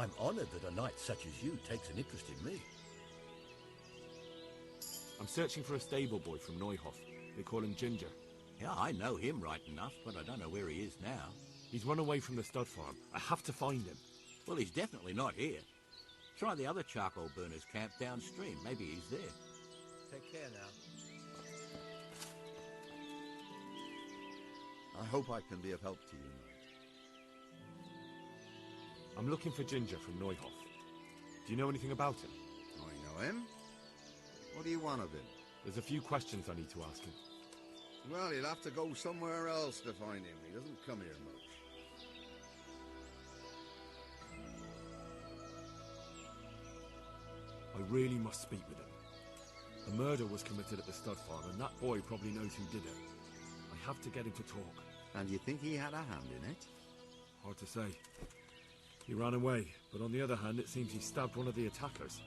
I'm honored that a knight such as you takes an interest in me. I'm searching for a stable boy from Neuhof. They call him Ginger. Yeah, I know him right enough, but I don't know where he is now. He's run away from the stud farm. I have to find him. Well, he's definitely not here. Try the other charcoal burners camp downstream. Maybe he's there. Take care now. I hope I can be of help to you, Knight. I'm looking for Ginger from Neuhof. Do you know anything about him? I know him. What do you want of him? There's a few questions I need to ask him. Well, you'll have to go somewhere else to find him. He doesn't come here much. I really must speak with him. A murder was committed at the stud farm, and that boy probably knows who did it. I have to get him to talk. And you think he had a hand in it? Hard to say. He ran away, but on the other hand, it seems he stabbed one of the attackers.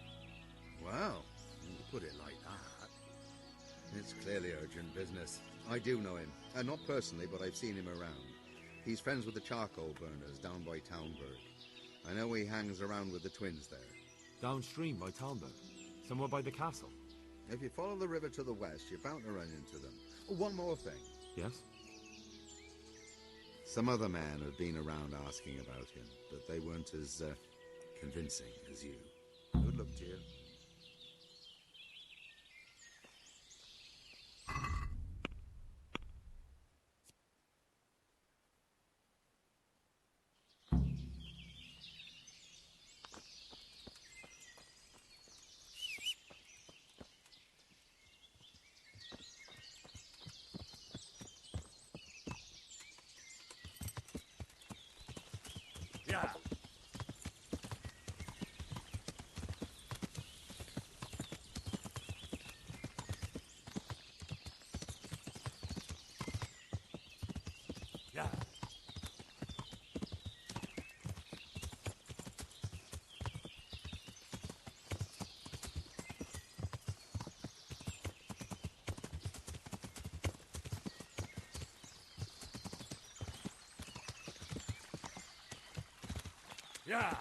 Well, when you put it like that, it's clearly urgent business. I do know him. Not personally, but I've seen him around. He's friends with the charcoal burners down by Townburg. I know he hangs around with the twins there. Downstream by Townburg? Somewhere by the castle? If you follow the river to the west, you're bound to run into them. Oh, one more thing. Yes? Some other men have been around asking about him, but they weren't as convincing as you. Good luck to you. Yeah. Yeah. Yeah.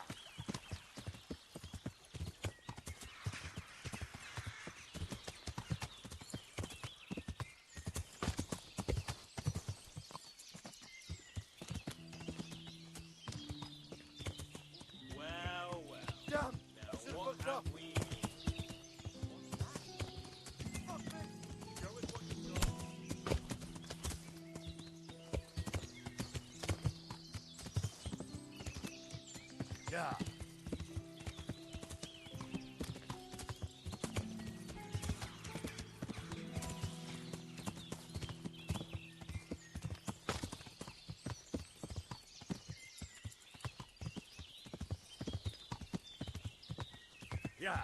Well, well. Damn! Now, what have we... Yeah. Yeah.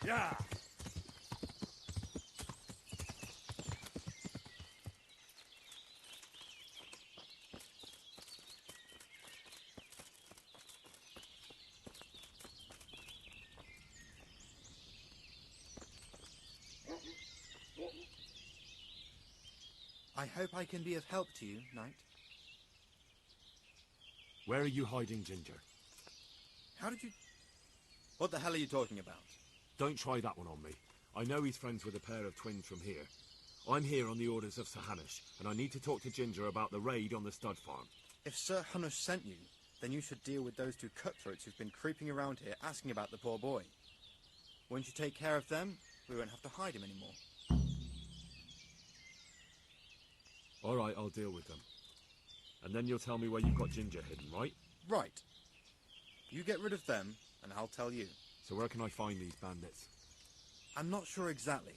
Yeah. I hope I can be of help to you, Knight. Where are you hiding Ginger? How did you... What the hell are you talking about? Don't try that one on me. I know he's friends with a pair of twins from here. I'm here on the orders of Sir Hanush, and I need to talk to Ginger about the raid on the stud farm. If Sir Hanush sent you, then you should deal with those two cutthroats who've been creeping around here asking about the poor boy. Once you take care of them, we won't have to hide him anymore. All right, I'll deal with them. And then you'll tell me where you've got Ginger hidden, right? Right. You get rid of them, and I'll tell you. So where can I find these bandits? I'm not sure exactly.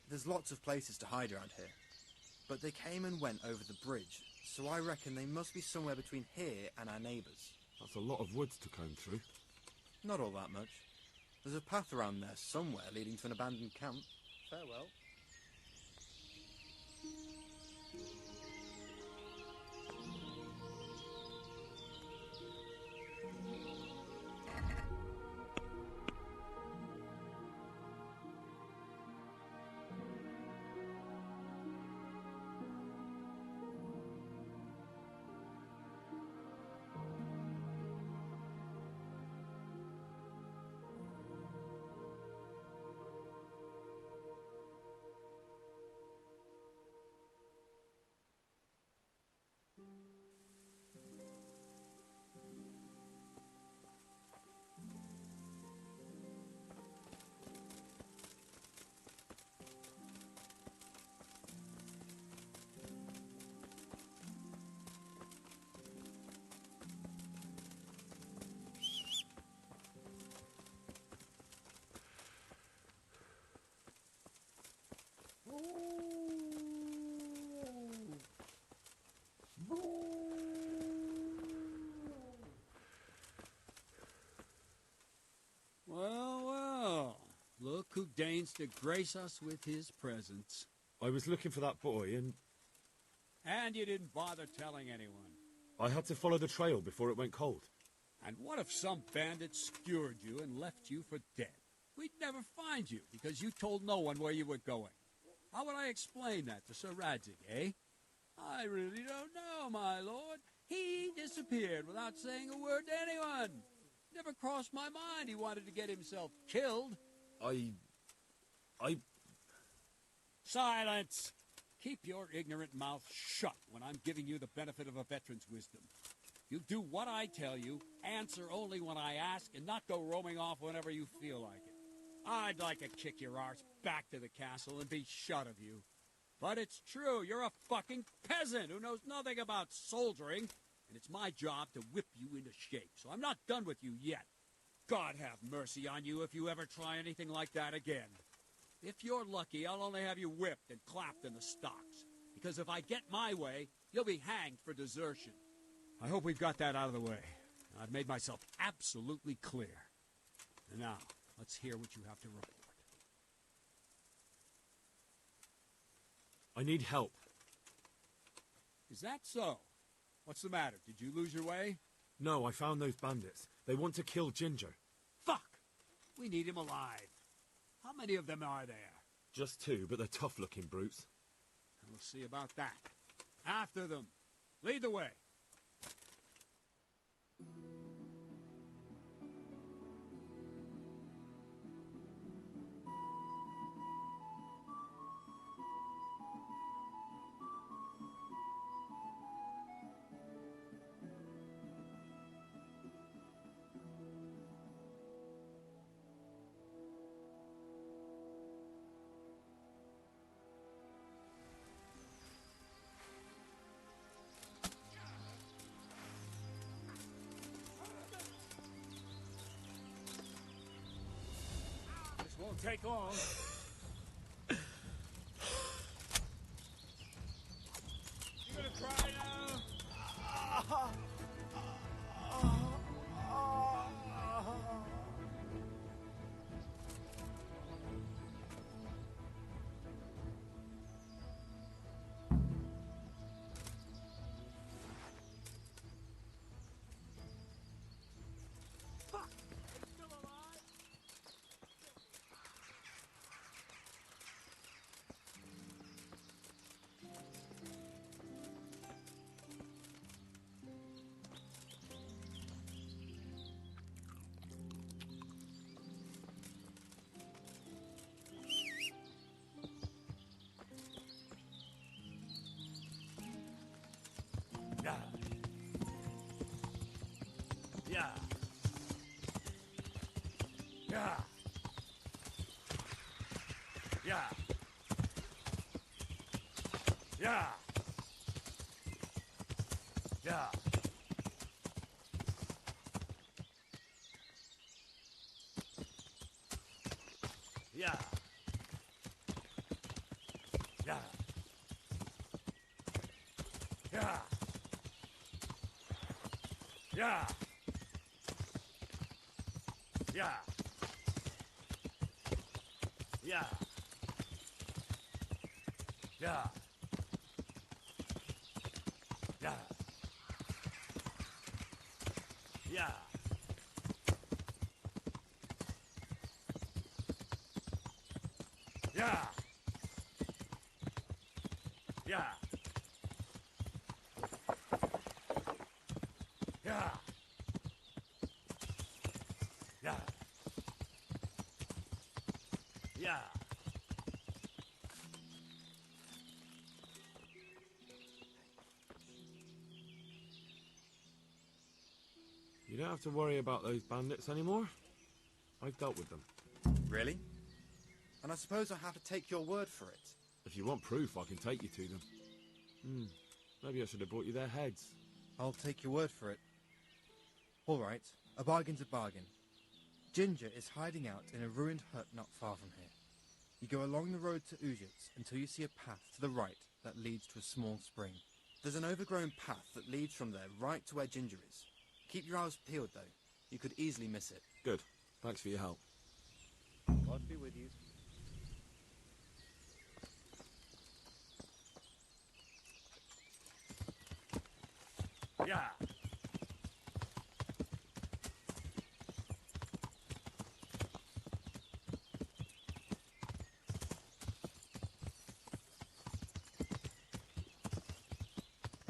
There's lots of places to hide around here. But they came and went over the bridge, so I reckon they must be somewhere between here and our neighbours. That's a lot of woods to comb through. Not all that much. There's a path around there somewhere leading to an abandoned camp. Farewell. Well, well. Look who deigns to grace us with his presence. I was looking for that boy, and And you didn't bother telling anyone. I had to follow the trail before it went cold. And what if some bandit skewered you and left you for dead? We'd never find you because you told no one where you were going. How would I explain that to Sir Radzig, eh? I really don't know, my lord. He disappeared without saying a word to anyone. Never crossed my mind he wanted to get himself killed. I... Silence! Keep your ignorant mouth shut when I'm giving you the benefit of a veteran's wisdom. You do what I tell you, answer only when I ask, and not go roaming off whenever you feel like it. I'd like to kick your arse back to the castle and be shut of you. But it's true, you're a fucking peasant who knows nothing about soldiering, and it's my job to whip you into shape, so I'm not done with you yet. God have mercy on you if you ever try anything like that again. If you're lucky, I'll only have you whipped and clapped in the stocks, because if I get my way, you'll be hanged for desertion. I hope we've got that out of the way. I've made myself absolutely clear. And now, let's hear what you have to report. I need help. Is that so? What's the matter? Did you lose your way? No, I found those bandits. They want to kill Ginger. Fuck! We need him alive. How many of them are there? Just 2, but they're tough-looking brutes. We'll see about that. After them. Lead the way. Won't take long. You gonna cry now? Fuck! It's still alive? Yeah. Yeah. Yeah. Yeah. Yeah. Yeah. Yeah. Yeah. Yeah. Yeah. Yeah. Yeah. Yeah. Yeah. Yeah. Yeah. Yeah. Yeah. Yeah. You don't have to worry about those bandits anymore. I've dealt with them. Really? And I suppose I have to take your word for it. If you want proof, I can take you to them. Maybe I should have brought you their heads. I'll take your word for it. All right, a bargain's a bargain. Ginger is hiding out in a ruined hut not far from here. You go along the road to Ujits until you see a path to the right that leads to a small spring. There's an overgrown path that leads from there right to where Ginger is. Keep your eyes peeled, though. You could easily miss it. Good. Thanks for your help. God be with you. Yeah.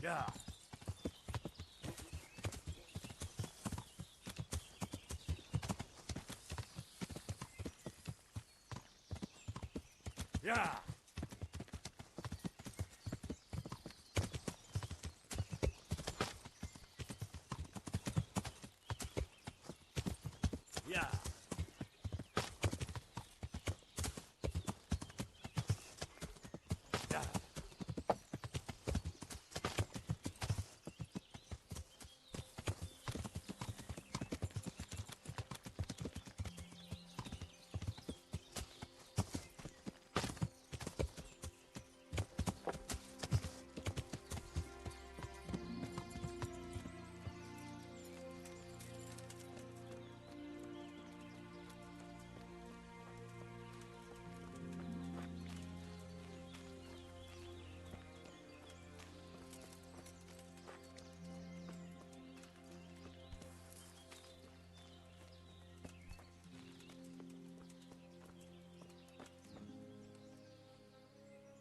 Yeah. Yeah. Yeah. Yeah.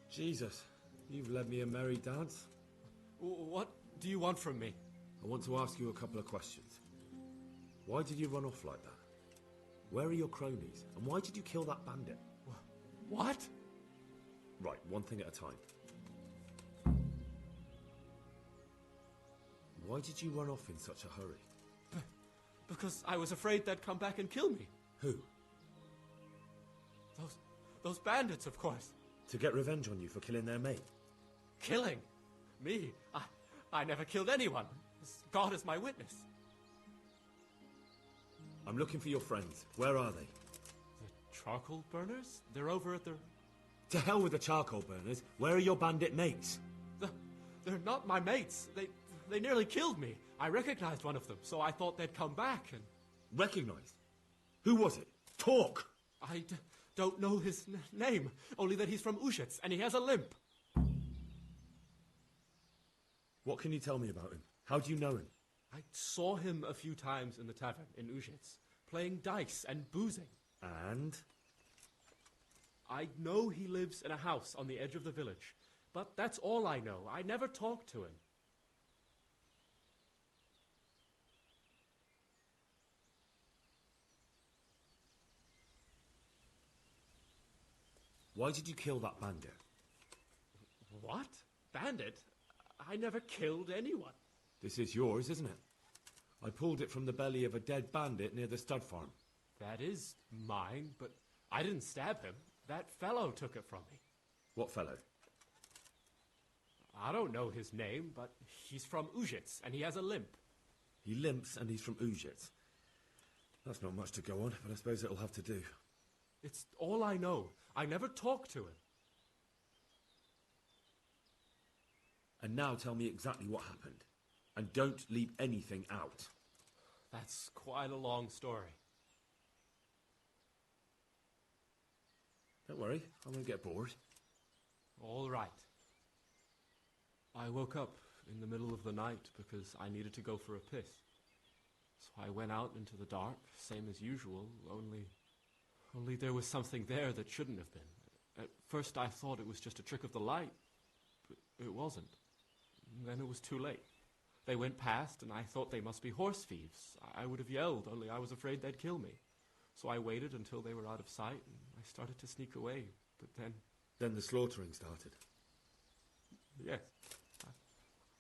Jesus, you've led me a merry dance. What do you want from me? I want to ask you a couple of questions. Why did you run off like that? Where are your cronies? And why did you kill that bandit? What? Right, one thing at a time. Why did you run off in such a hurry? Because I was afraid they'd come back and kill me. Who? Those bandits, of course. To get revenge on you for killing their mate? Killing? Me? I never killed anyone. God is my witness. I'm looking for your friends. Where are they? The charcoal burners? They're over at the... To hell with the charcoal burners. Where are your bandit mates? They're not my mates. They nearly killed me. I recognized one of them, so I thought they'd come back and... Recognized? Who was it? Talk! I don't know his name, only that he's from Ujits, and he has a limp. What can you tell me about him? How do you know him? I saw him a few times in the tavern in Ujits, playing dice and boozing. And? I know he lives in a house on the edge of the village, but that's all I know. I never talked to him. Why did you kill that bandit? What? Bandit? I never killed anyone. This is yours, isn't it? I pulled it from the belly of a dead bandit near the stud farm. That is mine, but I didn't stab him. That fellow took it from me. What fellow? I don't know his name, but he's from Ujits, and he has a limp. He limps and he's from Ujits. That's not much to go on, but I suppose it'll have to do. It's all I know. I never talked to him. And now tell me exactly what happened. And don't leave anything out. That's quite a long story. Don't worry, I won't get bored. All right. I woke up in the middle of the night because I needed to go for a piss. So I went out into the dark, same as usual, only there was something there that shouldn't have been. At first I thought it was just a trick of the light, but it wasn't. Then it was too late. They went past, and I thought they must be horse thieves. I would have yelled, only I was afraid they'd kill me. So I waited until they were out of sight, and I started to sneak away. But then... Then the slaughtering started. Yes.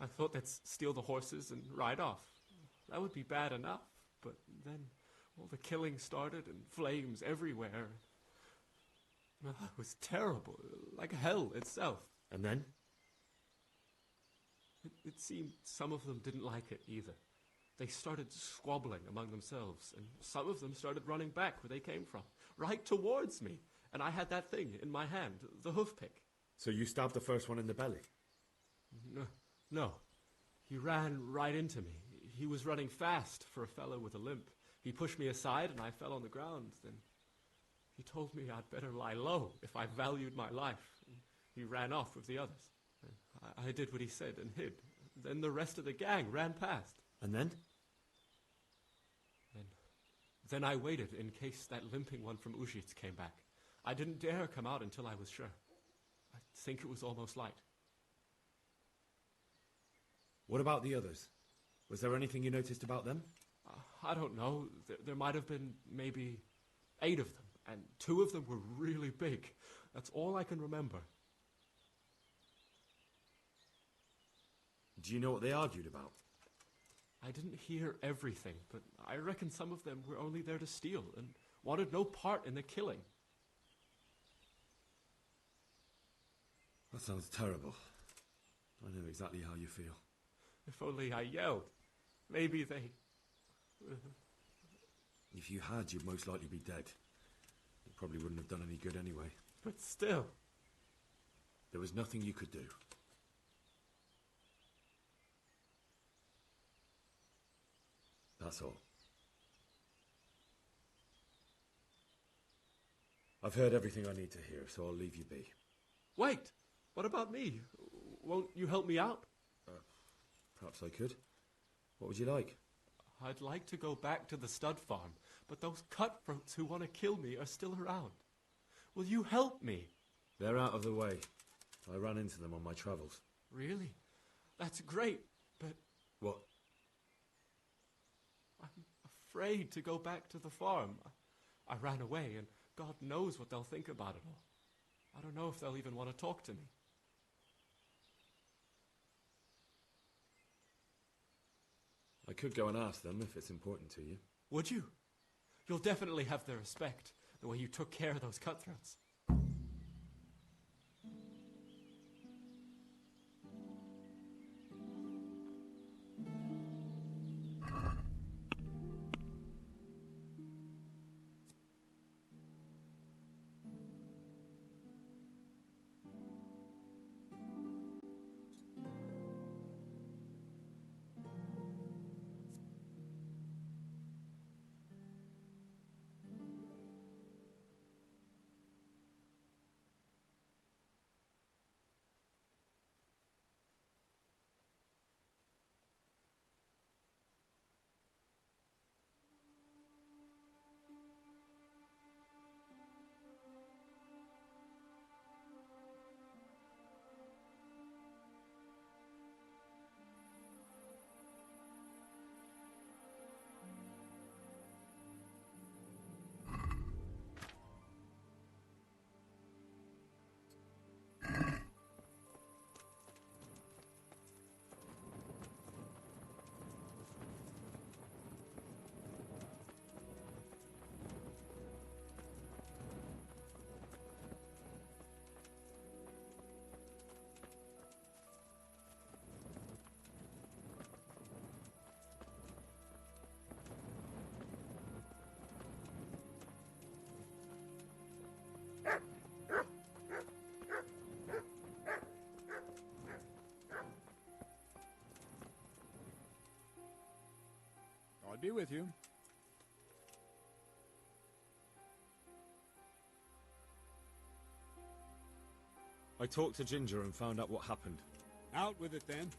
I thought they'd steal the horses and ride off. That would be bad enough. But then all the killing started, and flames everywhere. It was terrible, like hell itself. And then? It seemed some of them didn't like it either. They started squabbling among themselves, and some of them started running back where they came from, right towards me. and I had that thing in my hand, the hoof pick. So you stabbed the first one in the belly? No. He ran right into me. He was running fast for a fellow with a limp. He pushed me aside and I fell on the ground. Then he told me I'd better lie low if I valued my life. He ran off with the others. I did what he said and hid. Then the rest of the gang ran past. And then? Then I waited in case that limping one from Ujits came back. I didn't dare come out until I was sure. I think it was almost light. What about the others? Was there anything you noticed about them? I don't know. There might have been maybe 8 of them, and 2 of them were really big. That's all I can remember. Do you know what they argued about? I didn't hear everything, but I reckon some of them were only there to steal and wanted no part in the killing. That sounds terrible. I know exactly how you feel. If only I yelled. Maybe they... If you had, you'd most likely be dead. It probably wouldn't have done any good anyway. But still... There was nothing you could do. That's all. I've heard everything I need to hear, so I'll leave you be. Wait! What about me? Won't you help me out? Perhaps I could. What would you like? I'd like to go back to the stud farm, but those cutthroats who want to kill me are still around. Will you help me? They're out of the way. I ran into them on my travels. Really? That's great, but... What? I'm afraid to go back to the farm. I ran away, and God knows what they'll think about it all. I don't know if they'll even want to talk to me. I could go and ask them if it's important to you. Would you? You'll definitely have their respect, the way you took care of those cutthroats. I'll be with you. I talked to Ginger and found out what happened. Out with it, then.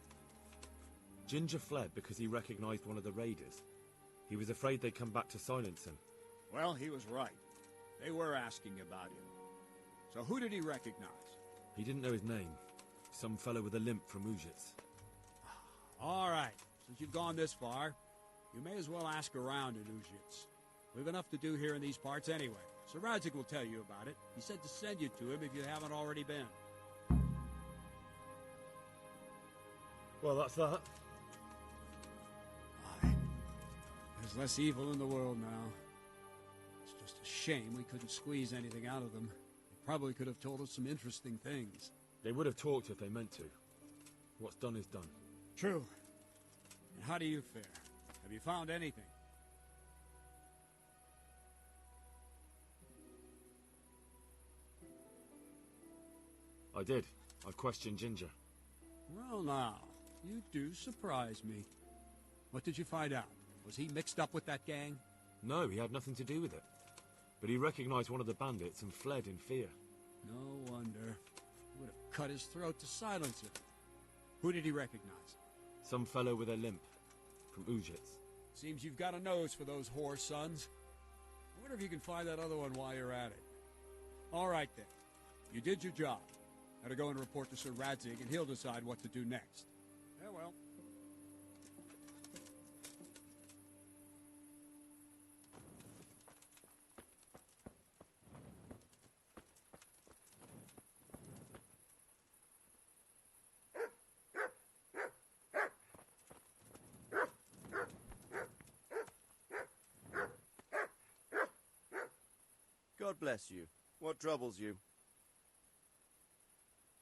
Ginger fled because he recognized one of the raiders. He was afraid they'd come back to silence him. Well, he was right. They were asking about him. So who did he recognize? He didn't know his name. Some fellow with a limp from Ujits. All right. Since you've gone this far, you may as well ask around in Ujits. We've enough to do here in these parts anyway. Sir Radzik will tell you about it. He said to send you to him if you haven't already been. Well, that's that. Aye. There's less evil in the world now. It's just a shame we couldn't squeeze anything out of them. They probably could have told us some interesting things. They would have talked if they meant to. What's done is done. True. And how do you fare? Have you found anything? I did. I questioned Ginger. Well, now, you do surprise me. What did you find out? Was he mixed up with that gang? No, he had nothing to do with it. But he recognized one of the bandits and fled in fear. No wonder. Would have cut his throat to silence him. Who did he recognize? Some fellow with a limp. From Ujits. Seems you've got a nose for those whore sons. I wonder if you can find that other one while you're at it. All right, then. You did your job. Now to go and report to Sir Radzig, and he'll decide what to do next. Farewell. God bless you. What troubles you?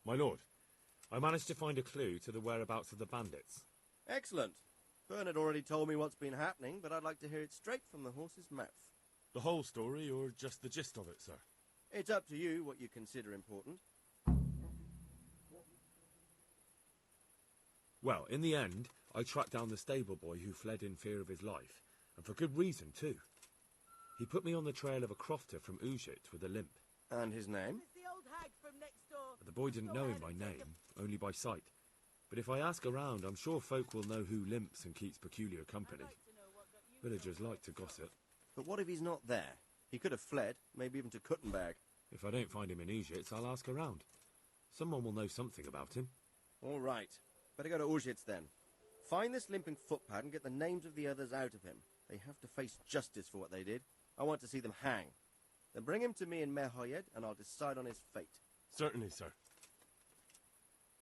My lord, I managed to find a clue to the whereabouts of the bandits. Excellent. Bernard already told me what's been happening, but I'd like to hear it straight from the horse's mouth. The whole story, or just the gist of it, sir? It's up to you what you consider important. Well, in the end, I tracked down the stable boy who fled in fear of his life, and for good reason, too. He put me on the trail of a crofter from Ujit with a limp. And his name? The boy didn't know him by name, only by sight. But if I ask around, I'm sure folk will know who limps and keeps peculiar company. Villagers like to gossip. But what if he's not there? He could have fled, maybe even to Kuttenberg. If I don't find him in Ujits, I'll ask around. Someone will know something about him. All right. Better go to Ujits then. Find this limping footpad and get the names of the others out of him. They have to face justice for what they did. I want to see them hang. Then bring him to me in Mehoyed, and I'll decide on his fate. Certainly, sir.